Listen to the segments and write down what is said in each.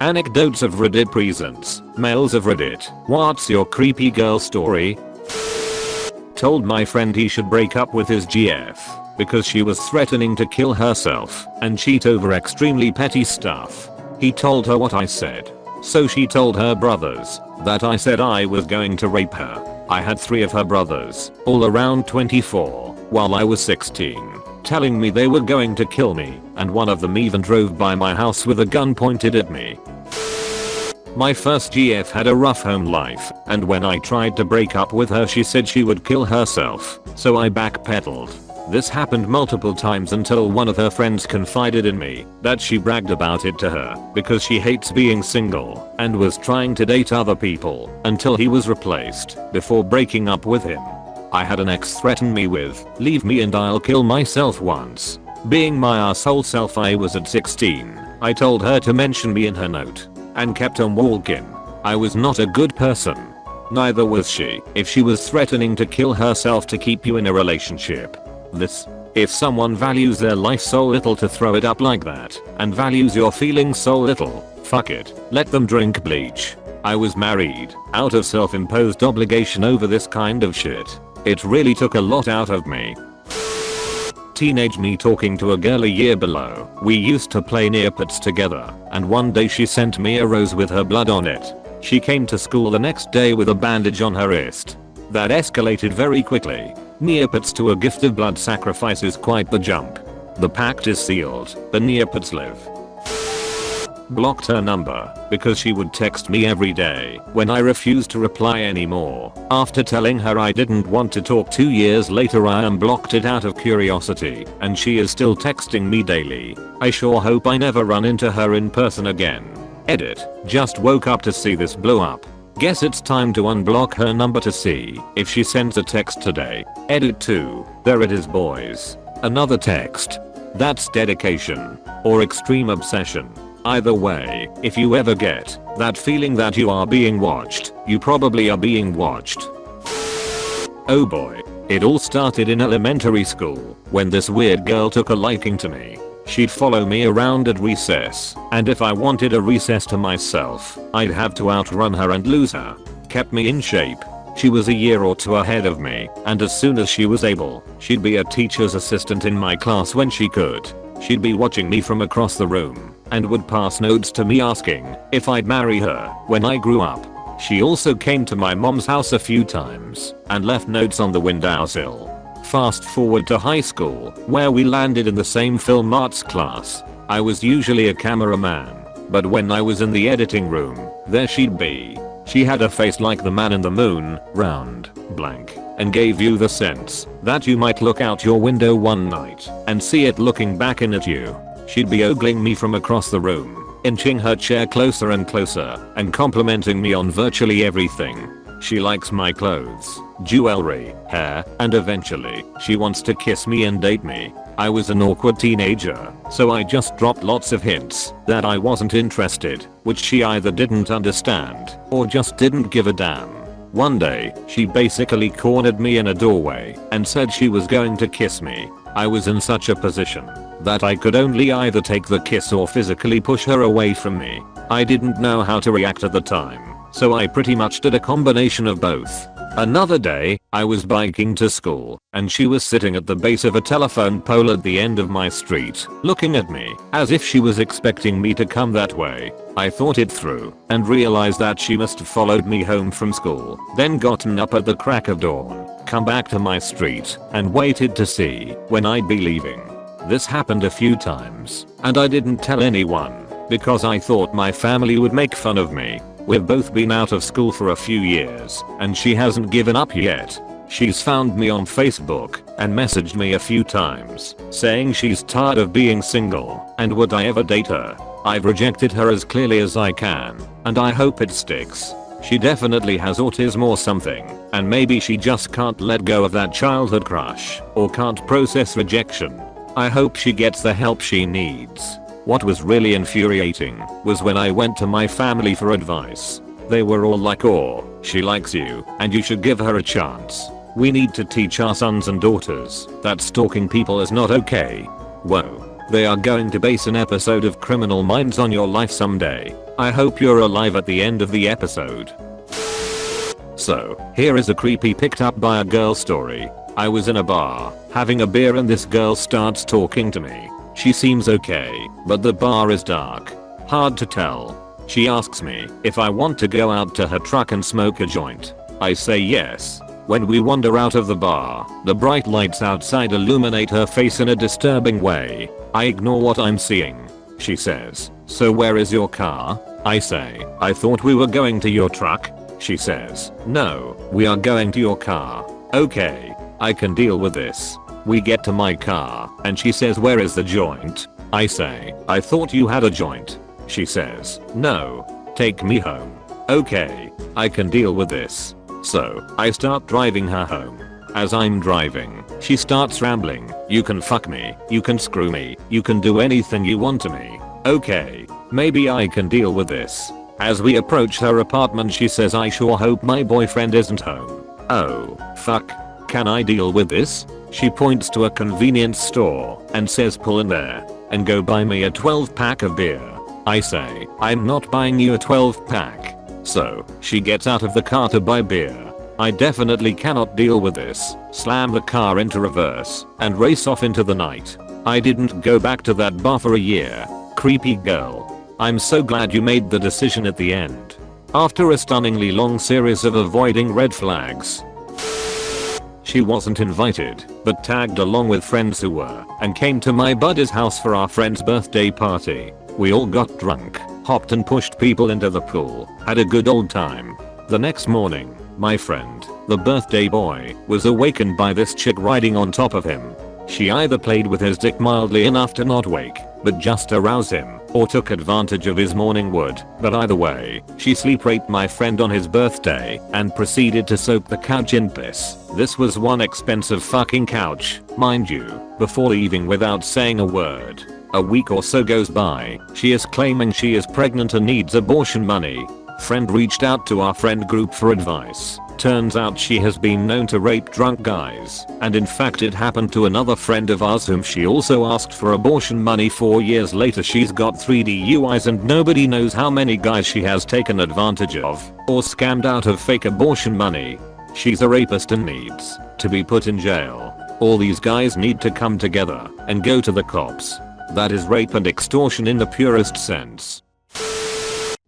Anecdotes of Reddit presents Males of Reddit. What's your creepy girl story? Told my friend he should break up with his GF because she was threatening to kill herself and cheat over extremely petty stuff. He told her what I said. So she told her brothers that I said I was going to rape her. I had 3 of her brothers, all around 24, while I was 16, telling me they were going to kill me, and one of them even drove by my house with a gun pointed at me. My first GF had a rough home life, and when I tried to break up with her she said she would kill herself, so I backpedaled. This happened multiple times until one of her friends confided in me that she bragged about it to her because she hates being single and was trying to date other people until he was replaced before breaking up with him. I had an ex threaten me with, "Leave me and I'll kill myself" once. Being my asshole self I was at 16, I told her to mention me in her note and kept on walking. I was not a good person. Neither was she if she was threatening to kill herself to keep you in a relationship. If someone values their life so little to throw it up like that and values your feelings so little, fuck it, let them drink bleach. I was married out of self-imposed obligation over this kind of shit. It really took a lot out of me. Teenage me talking to a girl a year below. We used to play near-pits together, and one day she sent me a rose with her blood on it. She came to school the next day with a bandage on her wrist. That escalated very quickly. Neopets to a gift of blood sacrifice is quite the jump. The pact is sealed, the Neopets live. Blocked her number because she would text me every day when I refused to reply anymore. After telling her I didn't want to talk 2 years later I unblocked it out of curiosity, and she is still texting me daily. I sure hope I never run into her in person again. Edit. Just woke up to see this blow up. Guess it's time to unblock her number to see if she sends a text today. Edit 2. There it is, boys. Another text. That's dedication or extreme obsession. Either way, if you ever get that feeling that you are being watched, you probably are being watched. Oh boy. It all started in elementary school when this weird girl took a liking to me. She'd follow me around at recess, and if I wanted a recess to myself, I'd have to outrun her and lose her. Kept me in shape. She was a year or 2 ahead of me, and as soon as she was able, she'd be a teacher's assistant in my class when she could. She'd be watching me from across the room, and would pass notes to me asking if I'd marry her when I grew up. She also came to my mom's house a few times, and left notes on the windowsill. Fast forward to high school, where we landed in the same film arts class. I was usually a cameraman, but when I was in the editing room, there she'd be. She had a face like the man in the moon, round, blank, and gave you the sense that you might look out your window one night and see it looking back in at you. She'd be ogling me from across the room, inching her chair closer and closer, and complimenting me on virtually everything. She likes my clothes, jewelry, hair, and eventually, she wants to kiss me and date me. I was an awkward teenager, so I just dropped lots of hints that I wasn't interested, which she either didn't understand or just didn't give a damn. One day, she basically cornered me in a doorway and said she was going to kiss me. I was in such a position that I could only either take the kiss or physically push her away from me. I didn't know how to react at the time, so I pretty much did a combination of both. Another day, I was biking to school, and she was sitting at the base of a telephone pole at the end of my street, looking at me, as if she was expecting me to come that way. I thought it through, and realized that she must have followed me home from school, then gotten up at the crack of dawn, come back to my street, and waited to see when I'd be leaving. This happened a few times, and I didn't tell anyone, because I thought my family would make fun of me. We've both been out of school for a few years, and she hasn't given up yet. She's found me on Facebook and messaged me a few times, saying she's tired of being single and would I ever date her. I've rejected her as clearly as I can, and I hope it sticks. She definitely has autism or something, and maybe she just can't let go of that childhood crush, or can't process rejection. I hope she gets the help she needs. What was really infuriating was when I went to my family for advice. They were all like, "Oh, she likes you, and you should give her a chance. We need to teach our sons and daughters that stalking people is not okay." Whoa. They are going to base an episode of Criminal Minds on your life someday. I hope you're alive at the end of the episode. So, here is a creepy picked up by a girl story. I was in a bar, having a beer, and this girl starts talking to me. She seems okay, but the bar is dark. Hard to tell. She asks me if I want to go out to her truck and smoke a joint. I say yes. When we wander out of the bar, the bright lights outside illuminate her face in a disturbing way. I ignore what I'm seeing. She says, "So where is your car?" I say, "I thought we were going to your truck." She says, "No, we are going to your car." Okay, I can deal with this. We get to my car, and she says, "Where is the joint?" I say, "I thought you had a joint." She says, "No, take me home." Okay, I can deal with this. So, I start driving her home. As I'm driving, she starts rambling, "You can fuck me, you can screw me, you can do anything you want to me." Okay, maybe I can deal with this. As we approach her apartment, she says, "I sure hope my boyfriend isn't home." Oh, fuck. Can I deal with this? She points to a convenience store and says, "Pull in there and go buy me a 12 pack of beer." I say, "I'm not buying you a 12 pack. So, she gets out of the car to buy beer. I definitely cannot deal with this. Slam the car into reverse and race off into the night. I didn't go back to that bar for a year. Creepy girl. I'm so glad you made the decision at the end. After a stunningly long series of avoiding red flags. She wasn't invited, but tagged along with friends who were, and came to my buddy's house for our friend's birthday party. We all got drunk, hopped and pushed people into the pool, had a good old time. The next morning, my friend, the birthday boy, was awakened by this chick riding on top of him. She either played with his dick mildly enough to not wake, but just arouse him, or took advantage of his morning wood, but either way, she sleep raped my friend on his birthday and proceeded to soak the couch in piss. This was one expensive fucking couch, mind you, before leaving without saying a word. A week or so goes by, she is claiming she is pregnant and needs abortion money. Friend reached out to our friend group for advice. Turns out she has been known to rape drunk guys, and in fact it happened to another friend of ours whom she also asked for abortion money. 4 years later she's got 3 DUIs and nobody knows how many guys she has taken advantage of, or scammed out of fake abortion money. She's a rapist and needs to be put in jail. All these guys need to come together and go to the cops. That is rape and extortion in the purest sense.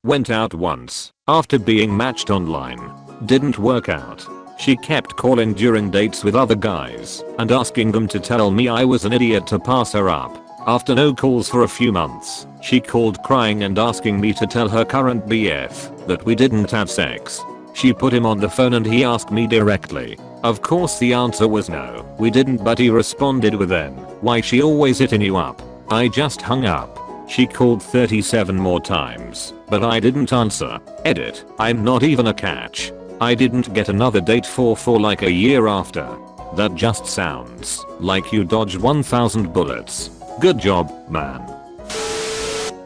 Went out once, after being matched online. Didn't work out. She kept calling during dates with other guys and asking them to tell me I was an idiot to pass her up. After no calls for a few months, she called crying and asking me to tell her current BF that we didn't have sex. She put him on the phone and he asked me directly. Of course the answer was no, we didn't, but he responded with "Then why she always hitting you up?" I just hung up. She called 37 more times, but I didn't answer. Edit, I'm not even a catch. I didn't get another date for like a year after. That just sounds like you dodged 1000 bullets. Good job, man.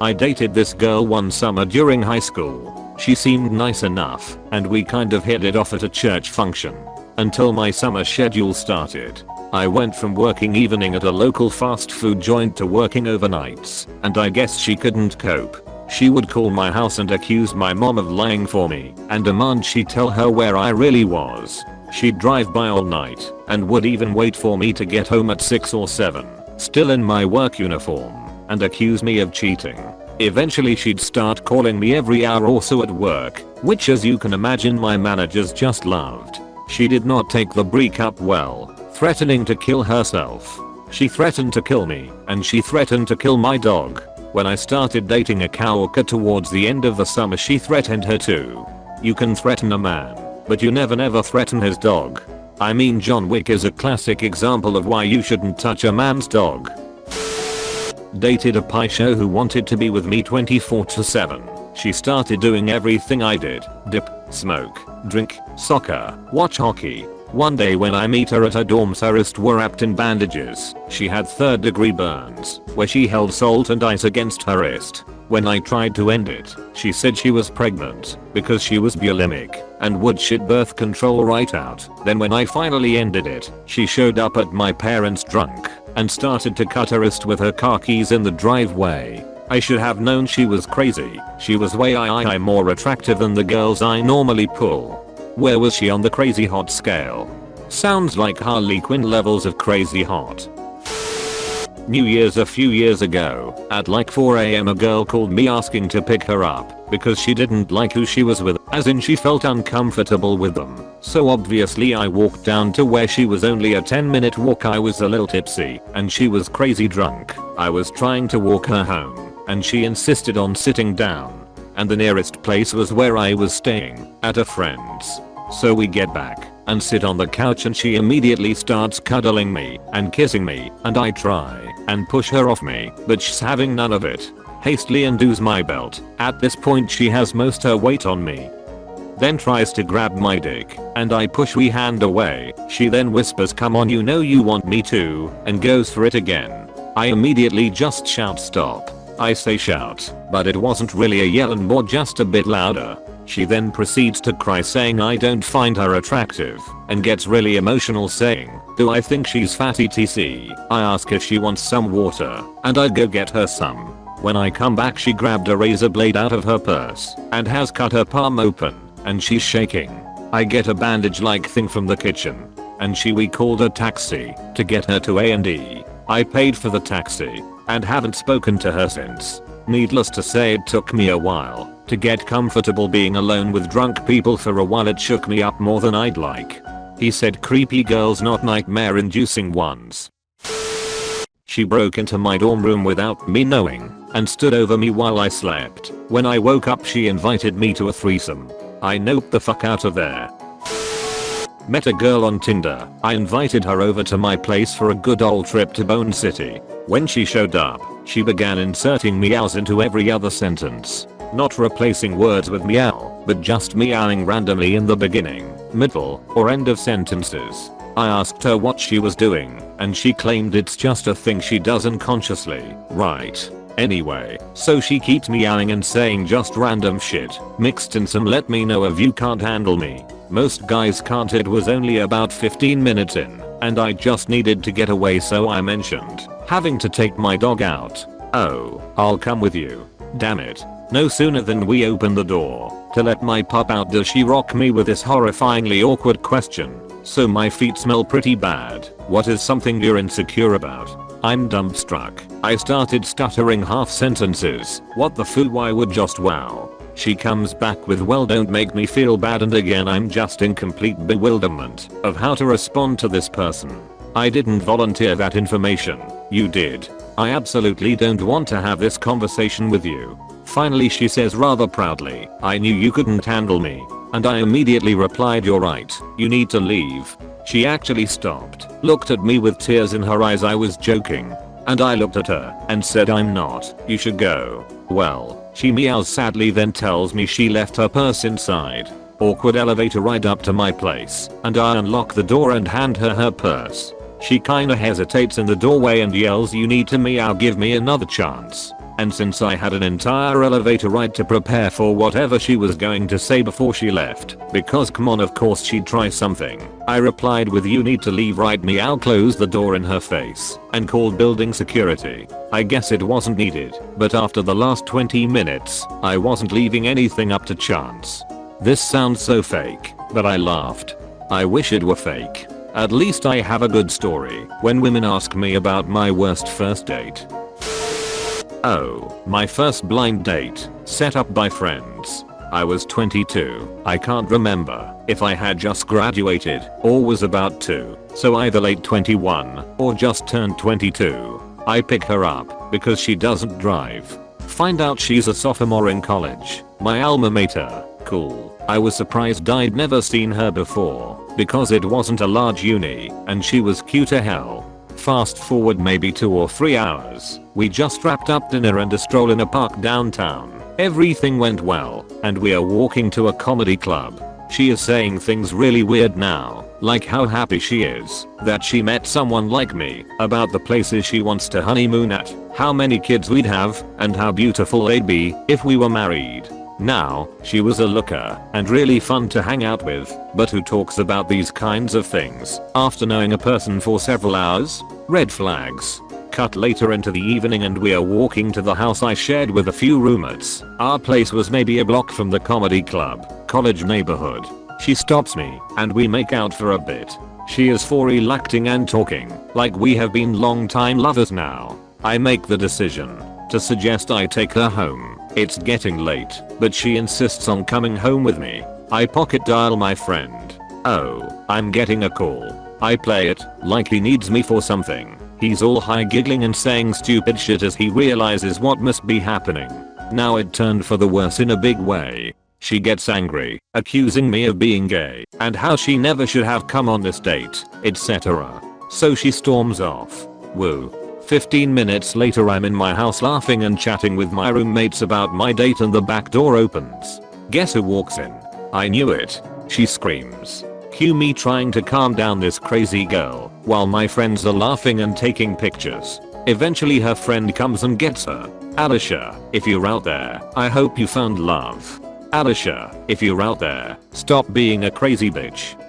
I dated this girl one summer during high school. She seemed nice enough, and we kind of hit it off at a church function. Until my summer schedule started. I went from working evening at a local fast food joint to working overnights, and I guess she couldn't cope. She would call my house and accuse my mom of lying for me and demand she tell her where I really was. She'd drive by all night and would even wait for me to get home at 6 or 7, still in my work uniform, and accuse me of cheating. Eventually she'd start calling me every hour or so at work, which as you can imagine my managers just loved. She did not take the breakup well, threatening to kill herself. She threatened to kill me, and she threatened to kill my dog. When I started dating a coworker towards the end of the summer, she threatened her too. You can threaten a man, but you never threaten his dog. I mean, John Wick is a classic example of why you shouldn't touch a man's dog. Dated a pie show who wanted to be with me 24/7. She started doing everything I did. Dip, smoke, drink, soccer, watch hockey. One day when I meet her at her dorms, her wrists were wrapped in bandages. She had 3rd-degree burns, where she held salt and ice against her wrist. When I tried to end it, she said she was pregnant because she was bulimic and would shit birth control right out. Then when I finally ended it, she showed up at my parents drunk and started to cut her wrist with her car keys in the driveway. I should have known she was crazy. She was way more attractive than the girls I normally pull. Where was she on the crazy hot scale? Sounds like Harley Quinn levels of crazy hot. New Year's a few years ago, at like 4 AM a girl called me asking to pick her up because she didn't like who she was with, as in she felt uncomfortable with them. So obviously I walked down to where she was, only a 10-minute walk. I was a little tipsy and she was crazy drunk. I was trying to walk her home and she insisted on sitting down, and the nearest place was where I was staying, at a friend's. So we get back and sit on the couch and she immediately starts cuddling me and kissing me, and I try and push her off me, but she's having none of it. Hastily undoes my belt. At this point she has most her weight on me. Then tries to grab my dick and I push we hand away. She then whispers, "Come on, you know you want me to," and goes for it again. I immediately just shout stop. I say shout, but it wasn't really a yell and more just a bit louder. She then proceeds to cry saying I don't find her attractive and gets really emotional saying, "Do I think she's fat etc?" I ask if she wants some water and I go get her some. When I come back she grabbed a razor blade out of her purse and has cut her palm open and she's shaking. I get a bandage like thing from the kitchen and we called a taxi to get her to A&E. I paid for the taxi and haven't spoken to her since. Needless to say, it took me a while to get comfortable being alone with drunk people. For a while it shook me up more than I'd like. He said creepy girls, not nightmare inducing ones. She broke into my dorm room without me knowing and stood over me while I slept. When I woke up she invited me to a threesome. I noped the fuck out of there. Met a girl on Tinder. I invited her over to my place for a good old trip to Bone City. When she showed up, she began inserting meows into every other sentence. Not replacing words with meow, but just meowing randomly in the beginning, middle, or end of sentences. I asked her what she was doing, and she claimed it's just a thing she does unconsciously. Right. Anyway, so she keeps meowing and saying just random shit, mixed in some "let me know if you can't handle me." Most guys can't. It was only about 15 minutes in, and I just needed to get away, so I mentioned having to take my dog out. "Oh, I'll come with you." Damn it. No sooner than we open the door to let my pup out does she rock me with this horrifyingly awkward question. "So my feet smell pretty bad. What is something you're insecure about?" I'm dumbstruck. I started stuttering half sentences. "What the foo, why would just wow." She comes back with, "Well, don't make me feel bad," and again I'm just in complete bewilderment of how to respond to this person. "I didn't volunteer that information. You did. I absolutely don't want to have this conversation with you." Finally she says rather proudly, "I knew you couldn't handle me." And I immediately replied, "You're right. You need to leave." She actually stopped, looked at me with tears in her eyes. I was joking. And I looked at her and said, "I'm not. You should go." Well, she meows sadly, then tells me she left her purse inside. Awkward elevator ride up to my place, and I unlock the door and hand her her purse. She kinda hesitates in the doorway and yells, "You need to meow, give me another chance." And since I had an entire elevator ride to prepare for whatever she was going to say before she left, because come on, of course she'd try something, I replied with, "You need to leave right meow," closed the door in her face, and called building security. I guess it wasn't needed, but after the last 20 minutes, I wasn't leaving anything up to chance. This sounds so fake, but I laughed. I wish it were fake. At least I have a good story when women ask me about my worst first date. Oh, my first blind date, set up by friends. I was 22. I can't remember if I had just graduated or was about to, so either late 21 or just turned 22. I pick her up because she doesn't drive. Find out she's a sophomore in college, my alma mater. Cool. I was surprised I'd never seen her before because it wasn't a large uni and she was cute as hell. Fast forward maybe 2 or 3 hours, we just wrapped up dinner and a stroll in a park downtown. Everything went well, and we are walking to a comedy club. She is saying things really weird now, like how happy she is that she met someone like me, about the places she wants to honeymoon at, how many kids we'd have, and how beautiful they'd be if we were married. Now, she was a looker and really fun to hang out with, but who talks about these kinds of things after knowing a person for several hours? Red flags. Cut later into the evening and we are walking to the house I shared with a few roommates. Our place was maybe a block from the comedy club, college neighborhood. She stops me and we make out for a bit. She is for electing and talking like we have been long-time lovers now. I make the decision to suggest I take her home. It's getting late, but she insists on coming home with me. I pocket dial my friend. Oh, I'm getting a call. I play it like he needs me for something. He's all high giggling and saying stupid shit as he realizes what must be happening. Now it turned for the worse in a big way. She gets angry, accusing me of being gay and how she never should have come on this date, etc. So she storms off. Woo. 15 minutes later I'm in my house laughing and chatting with my roommates about my date and the back door opens. Guess who walks in? I knew it. She screams. Cue me trying to calm down this crazy girl while my friends are laughing and taking pictures. Eventually her friend comes and gets her. Alicia, if you're out there, I hope you found love. Alicia, if you're out there, stop being a crazy bitch.